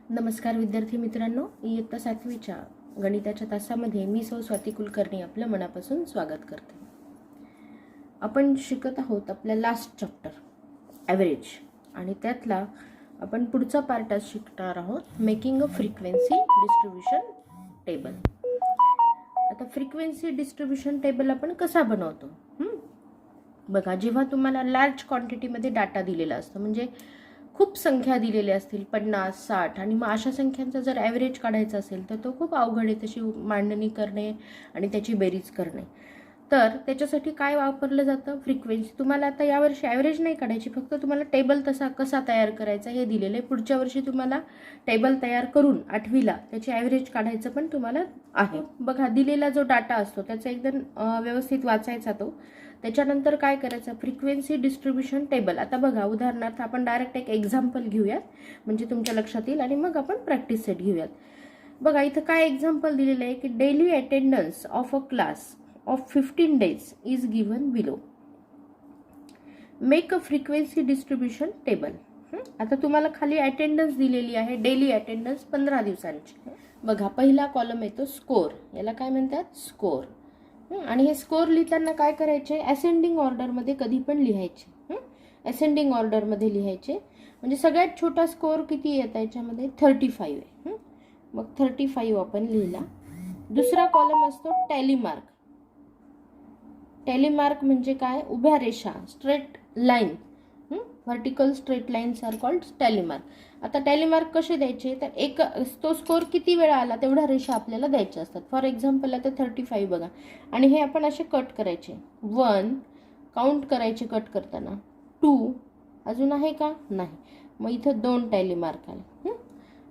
नमस्कार विद्यार्थी मित्रांनो, इयत्ता 7वीच्या गणिताच्या तासामध्ये मी स्वाती कुलकर्णी आपलं मनापासून स्वागत करते. आपण शिकत आहोत आपल्या लास्ट चॅप्टर ॲव्हरेज, आणि त्यातला आपण पुढचा पार्ट आज शिकणार आहोत making a frequency distribution table. आता फ्रिक्वेन्सी डिस्ट्रीब्यूशन टेबल आपण कसा बनवतो बघा. जेव्हा तुम्हाला लार्ज क्वांटिटीमध्ये डाटा दिलेला असतो, म्हणजे खूप संख्या दिलेल्या असतील 50, 60, आणि मग अशा संख्यांचा जर ॲव्हरेज काढायचा असेल तर तो खूप अवघड आहे, त्याची मांडणी करणे आणि त्याची बेरीज करणे. तर त्याच्यासाठी काय वापरलं जातं? फ्रिक्वेन्सी. तुम्हाला आता यावर्षी ॲव्हरेज नाही काढायची, फक्त तुम्हाला टेबल कसा तयार करायचा हे दिलेलं आहे. पुढच्या वर्षी तुम्हाला टेबल तयार करून 8वीला त्याची ॲव्हरेज काढायचं पण तुम्हाला आहे. बघा, दिलेला जो डाटा असतो त्याचा एकदम व्यवस्थित वाचायचा तो. त्याच्यानंतर काय करायचं? Frequency distribution table. आता बघा, उदाहरणार्थ आपण डायरेक्ट एक एक्झाम्पल घेऊयात म्हणजे तुमच्या लक्षात येईल, आणि मग आपण प्रॅक्टिस सेट घेऊयात. बघा, इथं काय एक्झाम्पल दिलेलं आहे की daily attendance of a class of 15 days is given below. Make a frequency distribution table. आता तुम्हाला खाली अटेंडन्स दिलेली आहे, डेली अटेंडन्स 15 दिवसांची. बघा, पहिला कॉलम येतो स्कोर. याला काय म्हणतात? स्कोर. आणि हे स्कोर लिहिताना काय करायचे? असेंडिंग ऑर्डरमध्ये कधी पण लिहायचे. असेंडिंग ऑर्डरमध्ये लिहायचे. म्हणजे सगळ्यात छोटा स्कोर किती येतं याच्यामध्ये? 35 आहे. मग 35 आपण लिहिला. दुसरा कॉलम असतो टॅलीमार्क. टॅलीमार्क म्हणजे काय? उभ्या रेषा, straight line. Vertical straight lines are called tally mark. आता टॅलीमार्क कसे द्यायचे? तर तो स्कोर किती वेळा आला तेवढ्या रेषा आपल्याला द्यायच्या असतात. फॉर एक्झाम्पल आता 35 बघा, आणि हे आपण असे कट करायचे. 1 काउंट करायचे कट करताना, 2 अजून आहे का? नाही. मग इथं 2 टॅलीमार्क आले.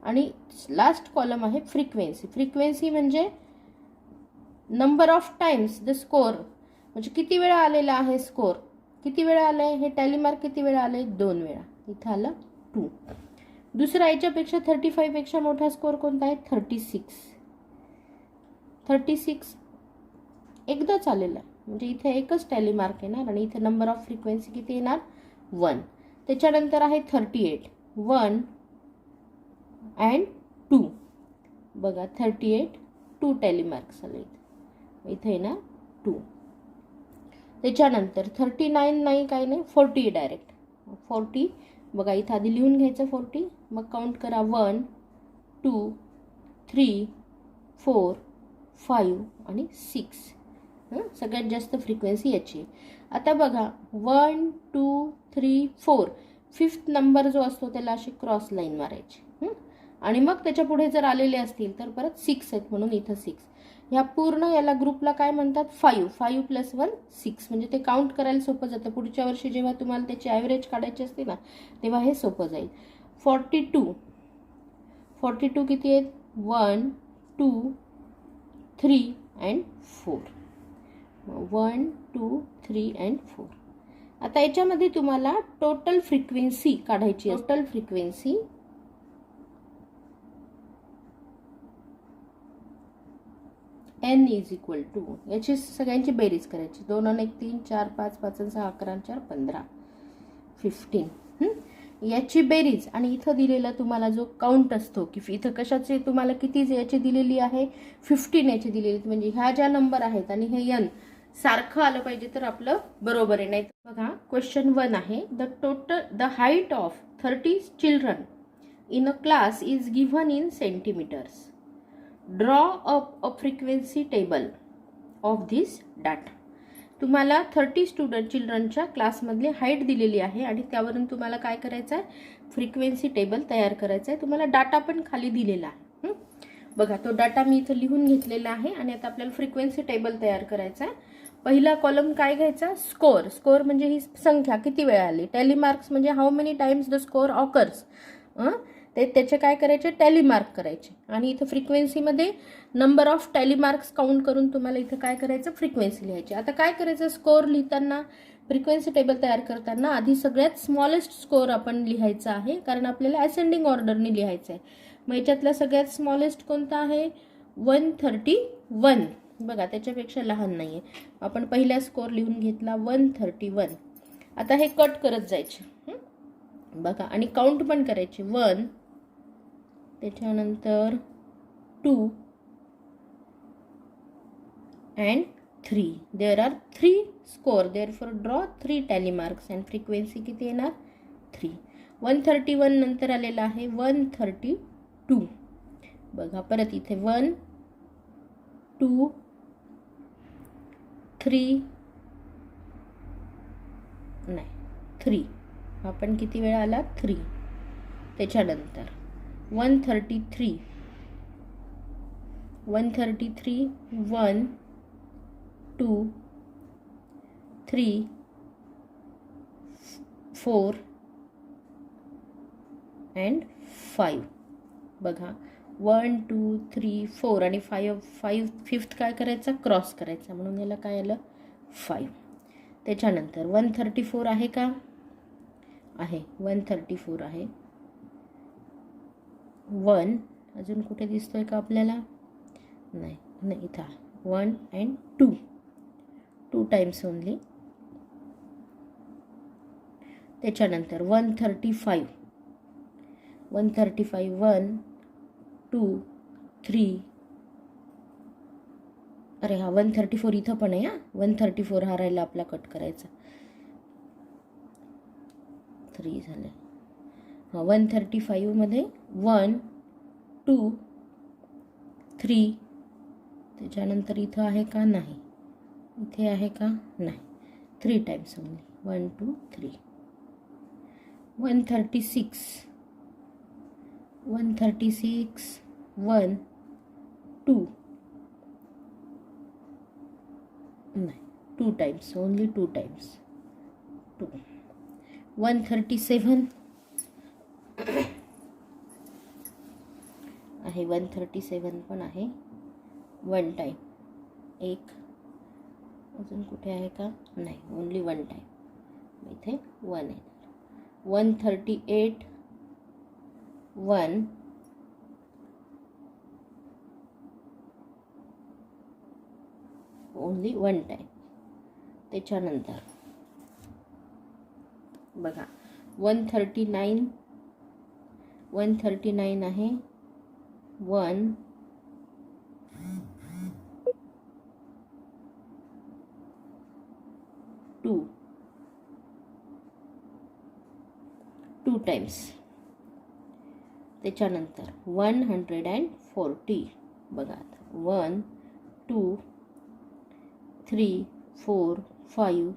आणि लास्ट कॉलम आहे फ्रिक्वेन्सी. फ्रिक्वेन्सी म्हणजे number of times the score, म्हणजे किती वेळा आलेला आहे स्कोर, किती वेळा आलंय हे टॅलीमार्क, किती वेळा आलंय? 2 वेळा. इथं आलं 2. दुसरा याच्यापेक्षा 35 पेक्षा मोठा स्कोर कोणता आहे? 36. 36 एकदाच आलेला आहे, म्हणजे इथे एकच टॅलीमार्क येणार, आणि इथे नंबर ऑफ फ्रिक्वेन्सी किती येणार? 1. त्याच्यानंतर आहे 38. 1 and 2. बघा, 38 2 टॅलीमार्क्स आले इथे येणार 2. त्याच्यानंतर 39 नाही, काही नाही, 40 डायरेक्ट. 40 बघा, इथं आधी लिहून घ्यायचं 40. मग काउंट करा. 1 2 3 4 5 आणि 6. सगळ्यात जास्त फ्रिक्वेन्सी याची. आता बघा, 1 2 3 4 5th नंबर जो असतो त्याला अशी क्रॉस लाईन मारायची. आणि मग त्याच्या पुढे जर आलेले असतील तर परत 6 आहेत, म्हणून इथं 6. ह्या पूर्ण याला ग्रुपला काय म्हणतात? 5. 5 + 1 6. म्हणजे ते काउंट करायला सोपं जातं. पुढच्या वर्षी जेव्हा तुम्हाला त्याची ॲव्हरेज काढायची असते ना, तेव्हा हे सोपं जाईल. 42. 42 किती आहेत? 1 2 3 and 4. 1 2 3 and 4. आता याच्यामध्ये तुम्हाला टोटल फ्रिक्वेन्सी काढायची आहे. Total frequency n is equal to, याची सगळ्यांची बेरीज करायची. 2 आणि 1 3 4 5 5 आणि 6 11 आणि 4 15 15. याची बेरीज, आणि इथं दिलेला तुम्हाला जो काउंट असतो की इथं कशाचे तुम्हाला किती याची दिलेली आहे? 15 याची दिलेली. म्हणजे ह्या ज्या नंबर आहेत आणि हे n सारखं आलं पाहिजे तर आपलं बरोबर आहे. नाही बघा, क्वेश्चन 1 आहे. The height of 30 children in a class is given in centimetres. Draw up a frequency table of this data. तुम्हाला 30 चिल्ड्रनच्या क्लासमधली हाईट दिलेली आहे, आणि त्यावरून तुम्हाला काय करायचं आहे? फ्रिक्वेन्सी टेबल तयार करायचं आहे. तुम्हाला डाटा पण खाली दिलेला आहे. बघा, तो डाटा मी इथं लिहून घेतलेला आहे, आणि आता आपल्याला फ्रिक्वेन्सी टेबल तयार करायचा आहे. पहिला कॉलम काय घ्यायचा? स्कोर. स्कोर म्हणजे ही संख्या किती वेळा आली. टॅलीमार्क्स म्हणजे how many times the score occurs. त्याचे काय करायचे? टॅलीमार्क करायचे. आणि इथं फ्रिक्वेन्सीमध्ये नंबर ऑफ टॅलीमार्क्स काउंट करून तुम्हाला इथं काय करायचं? फ्रिक्वेन्सी लिहायची. आता काय करायचं? स्कोर लिहिताना, फ्रिक्वेन्सी टेबल तयार करताना आधी सगळ्यात स्मॉलेस्ट स्कोर आपण लिहायचा आहे, कारण आपल्याला असेंडिंग ऑर्डरने लिहायचं आहे. मग याच्यातला सगळ्यात स्मॉलेस्ट कोणता आहे? 131. बघा, त्याच्यापेक्षा लहान नाही आहे. आपण पहिला स्कोर लिहून घेतला 131. आता हे कट करत जायचे बघा, आणि काउंट पण करायचे. 1 त्याच्यानंतर 2 and 3. There are 3 score, therefore draw 3 tally marks and frequency किती येणार 3. 131 नंतर आलेला आहे 132. बघा परत इथे 1 2 3 नाही 3 हा पण किती वेळा आला 3. त्याच्यानंतर 133 1 2 3 4 and 5. बघा 1 2 3 4 आणि 5 फिफ्थ काय करायचा क्रॉस करायचा म्हणून याला काय आलं 5. त्याच्यानंतर 134 आहे का आहे 134 आहे 1 अजून कुठे दिसतोय का आपल्याला नाही नाही इथं 1 and 2 टाइम्स ओनली. त्याच्यानंतर 135 1 2 3 अरे हा 134 इथं पण आहे. 134 हा राहिला आपला कट करायचा 3 झाले. 135 मध्ये 1 2 3 त्याच्यानंतर इथं आहे का नाही इथे आहे का नाही 3 टाइम्स ओनली 1 2 3. 136 1 2 नाही 2 टाइम्स ओनली 2 टाइम्स 2. 137 आहे 137 पण आहे 1 टाइम एक अजून कुठे आहे का नाही ओनली 1 टाइम इथे 1 आहे. 138 1 ओनली 1 टाइम. त्याच्यानंतर बघा 139 आहे 1 2 टाइम्स. त्याच्यानंतर 140 बघा 1 2 3 4 5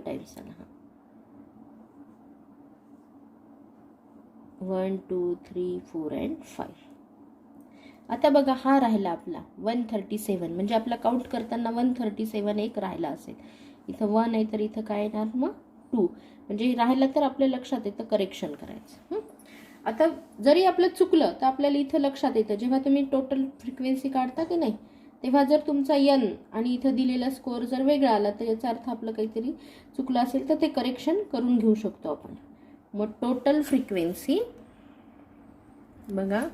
टाइम्स आला हा 1 2 3 4 and 5. आता बघा हा राहिला आपला 137 म्हणजे आपला काउंट करताना 137 एक राहिला असेल. इथं 1 आहे तर इथं काय येणार मग 2 म्हणजे राहिला तर आपल्या लक्षात येतं करेक्शन करायचं. आता जरी आपलं चुकलं तर आपल्याला इथं लक्षात येतं जेव्हा तुम्ही टोटल फ्रिक्वेन्सी काढता की नाही तेव्हा जर तुमचा n आणि इथं दिलेला स्कोअर जर वेगळा आला तर याचा अर्थ आपलं काहीतरी चुकलं असेल तर ते करेक्शन करून घेऊ शकतो आपण. मग टोटल फ्रिक्वेन्सी बघा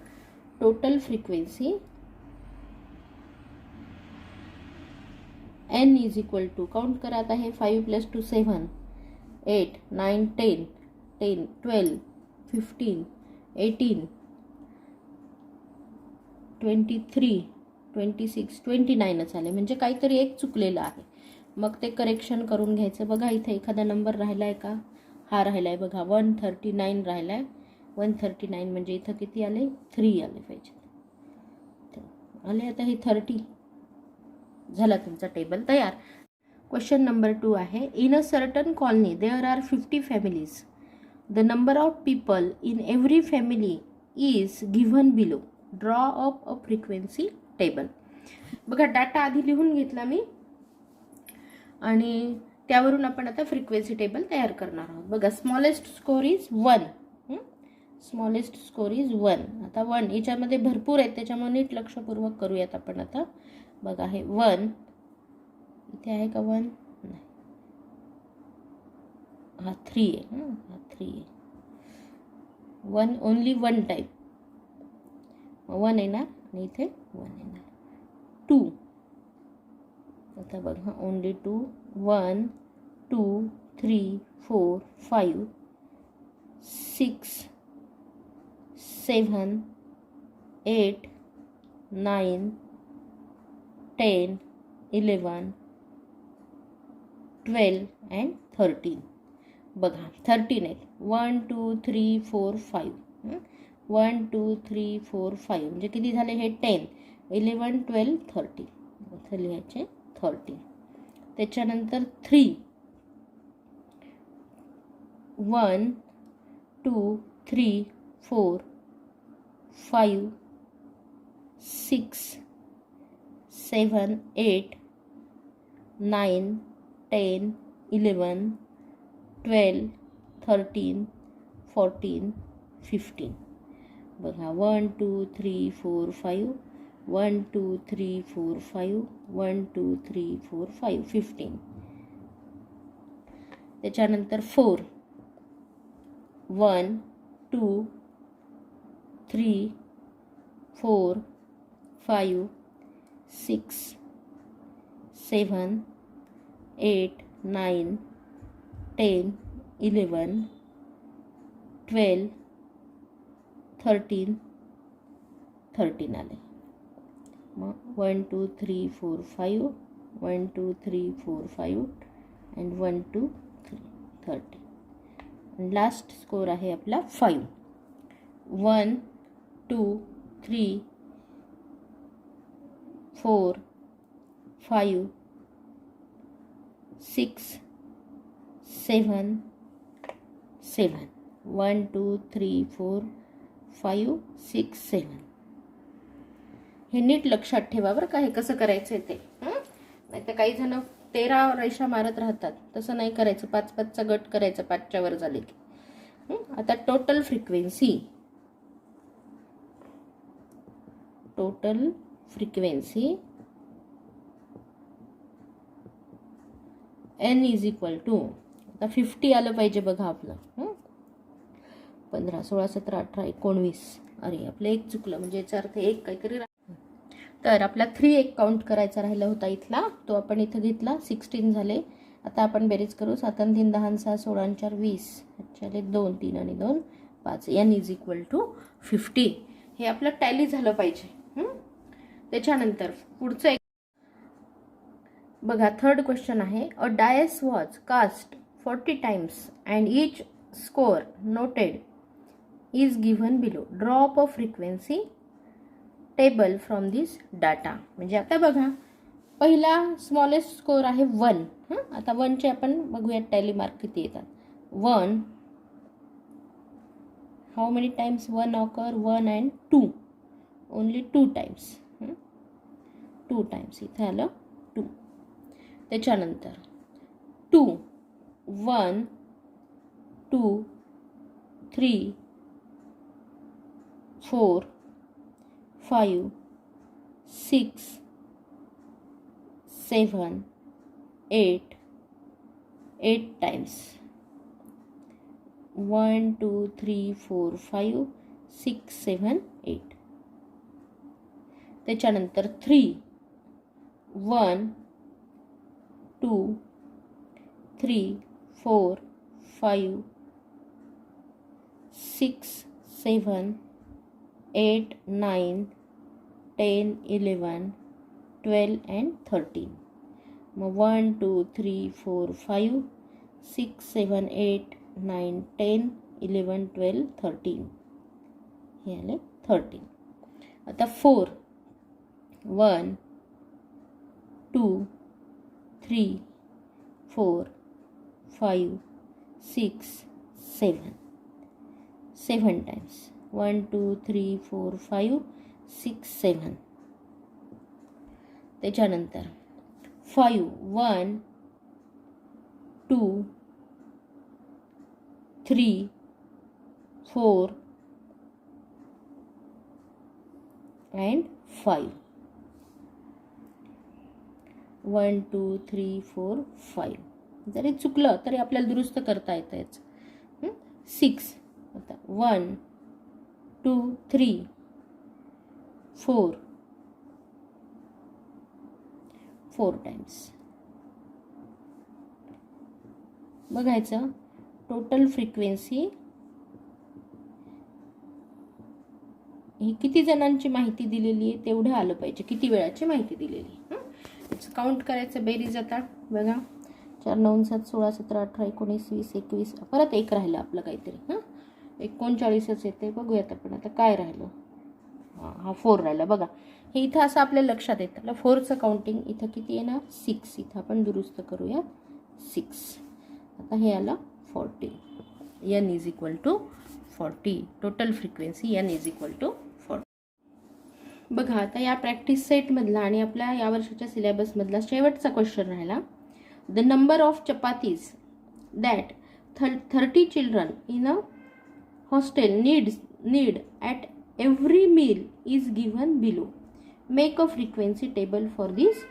total frequency n is equal to count करा आता हे 5 + 2 7 8 9 10 10 12 15 18 23 26 29च आले म्हणजे काहीतरी एक चुकलेलं आहे. मग ते करेक्शन करून घ्यायचं. बघा इथे एखादा नंबर राहिला आहे का हा राहिला आहे बघा 139 राहिला आहे 139 म्हणजे इथं किती आले 3 आले पाहिजे आले. आता हे 30 झाला तुमचा टेबल तयार. क्वेश्चन नंबर 2 आहे in a certain colony there are 50 families the number of people in every family is given below draw up a frequency table. बघा डाटा आधी लिहून घेतला मी आणि त्यावरून आपण आता फ्रिक्वेन्सी टेबल तयार करणार आहोत. बघा smallest score is 1 smallest score is 1. आता 1 याच्यामध्ये भरपूर आहेत त्याच्यामुळे नीट लक्षपूर्वक करूयात आपण. आता बघा हे 1 इथे आहे का 1 नाही हा 3 आहे हा 3 आहे 1 ओनली 1 टाइम 1 येणार आणि इथे 1 येणार 2. आता बघा ओनली 2 1 2 3 4 5 6 7 8 9 10 11 12 अँड 13. बघा 13 आहे. 1 2 3 4 5. 1 2 3 4 5 म्हणजे किती झाले हे 10 11 12 13. इथे लिहायचे 13. त्याच्यानंतर 3 1 2 3 4 5 6 7 8 9 10 11 12 13 14 15. बघा 1 2 3 4 5 1 2 3 4 5 1 2 3 4 5 15. त्याच्यानंतर 4 1 2 3 4 5 6 7 8 9 10 11 12 13 13 आले. मग 1 2 3 4 5 1 2 3 4 5 अँड 1 2 3 13. लास्ट स्कोर आहे आपला 5. 1 2 3 4 5 6 7 7. 1 2 3 4 5 6 7. हे नीट लक्षात ठेवा बरं का, हे कसं करायचं ते. नाही तर काही जण 13 रेषा मारत राहतात. तसं नाही करायचं. 5-5चा गट करायचा 5च्या वर झाले की. आता total frequency n is equal to, आता 50 आलं पाहिजे बघा आपलं. 15 16 17 18 19. अरे आपलं एक चुकलं, म्हणजे याचा अर्थ एक काहीतरी. तर आपला 3 एक काउंट करायचा राहिला होता इथला, तो आपण इथं घेतला. 16 झाले. आता आपण बेरीज करू. 7 आणि 3 10 6 16 आणि 4 20. अच्छा 2 3 आणि 2 5. n is equal to 50. हे आपलं टॅली झालं पाहिजे. त्याच्यानंतर पुढचं एक बघा. थर्ड क्वेश्चन आहे. A dice was cast 40 times and each score noted is given below. Drop of frequency table from this data. म्हणजे आता बघा, पहिला स्मॉलेस्ट स्कोर आहे 1. आता 1चे आपण बघूयात टॅली मार्क किती येतात. 1 how many times 1 occur. 1 and 2. Only 2 times. 2 times इथे आलं 2. त्याच्यानंतर 2 1 2 3 4 5 6 7 8 8 टाइम्स. 1 2 3 4 5 6 7 8. त्याच्यानंतर 3 1 2 3 4 5 6 7 8 9 10 11 12 अँड 13. मग 1 2 3 4 5 6 7 8 9 10 11 12 13. हे आले 13. आता 4 1 2 3 4 5 6 7 7 टाइम्स. 1 2 3 4 5 6 7. त्याच्यानंतर 5 1 2 3 4 अँड 5. 1 2 3 4 5. जरी चुकलं तरी आपल्याला दुरुस्त करता येतं याचं. 6. आता 1 2 3 4 4 टाइम्स. बघायचं टोटल फ्रिक्वेन्सी ही किती जणांची माहिती दिलेली आहे तेवढं आलं पाहिजे, किती वेळाची माहिती दिलेली आहे. याचं काउंट करायचं बेरीज. आता बघा 4 9 7 16 17 18 19 20 21, परत एक राहिलं आपलं काहीतरी. 39च येते. बघूयात आपण आता काय राहिलं. हा 4 राहिला. बघा हे इथं असं आपल्या लक्षात येतं. 4चं काउंटिंग इथं किती येणार 6. इथं आपण दुरुस्त करूया 6. आता हे आलं 40. n is equal to 40. Total frequency n is equal to 40. बघा आता या प्रॅक्टिस सेटमधला आणि आपल्या या वर्षाच्या सिलेबसमधला शेवटचा क्वेश्चन राहिला. The number of chapatis that 30 children in a hostel need at every meal is given below. Make a frequency table for this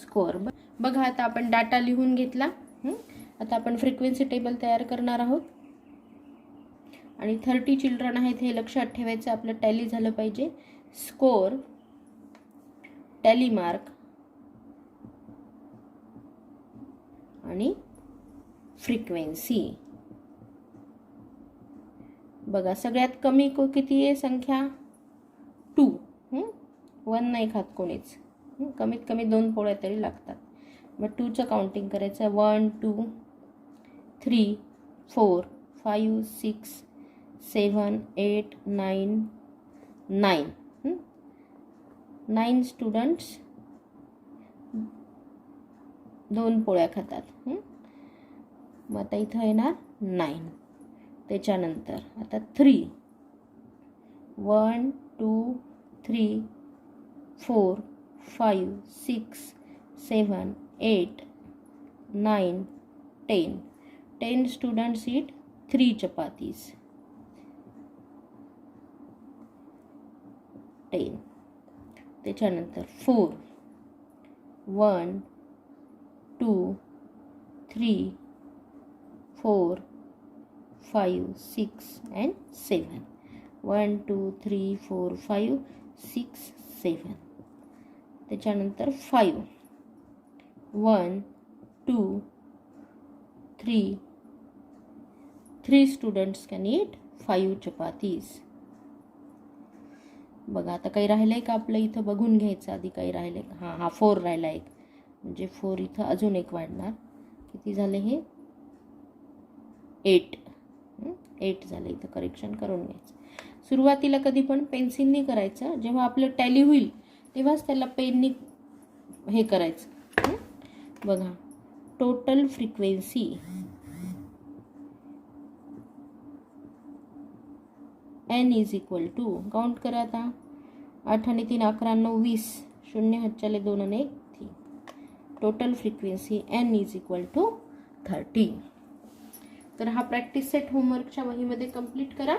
score. बघा आता आपण डाटा लिहून घेतला. आता आपण फ्रिक्वेन्सी टेबल तयार करणार आहोत. आणि 30 चिल्ड्रन आहेत हे लक्षात ठेवायचं. आपलं टॅली झालं पाहिजे. स्कोअर, टॅली मार्क आणि फ्रिक्वेन्सी. बघा सगळ्यात कमी किती आहे संख्या 2. 1 नाही खात कोणीच. कमीत कमी 2 पोळ्या तरी लागतात. मग 2चं काउंटिंग करायचं. 1 2 3 4 5 6 7 8 9 9. 9 स्टुडंट्स 2 पोळ्या खातात. मग आता इथं येणार 9. त्याच्यानंतर आता 3 1 2 3 4 5 6 7 8 9 10. 10 students eat 3 chapatis. 10. त्याच्यानंतर 4 1 2 3 4 5 6 and 7. 1 2 3 4 5 6 7. त्याच्यानंतर 5 1 2 3 3 students can eat 5 chapatis. बघा आता काही राहिलंय का आपलं इथं बघून घ्यायचं आधी. काही राहिलंय का. हा 4 राहिला एक. म्हणजे 4 इथं अजून एक वाढणार. किती झाले हे 8. 8 झाले. इथं करेक्शन करून घ्यायचं. सुरुवातीला कधी पण पेन्सिलनी करायचं. जेव्हा आपलं टॅली होईल तेव्हाच त्याला पेननी हे करायचं. बघा total frequency n is equal to, count करा आता. 8 आणि 3 11 9 20. 0 हातच्याले 2 आणि 1 3. Total frequency n is equal to 30. तर हा प्रॅक्टिस सेट होमवर्कच्या वहीमध्ये कंप्लीट करा.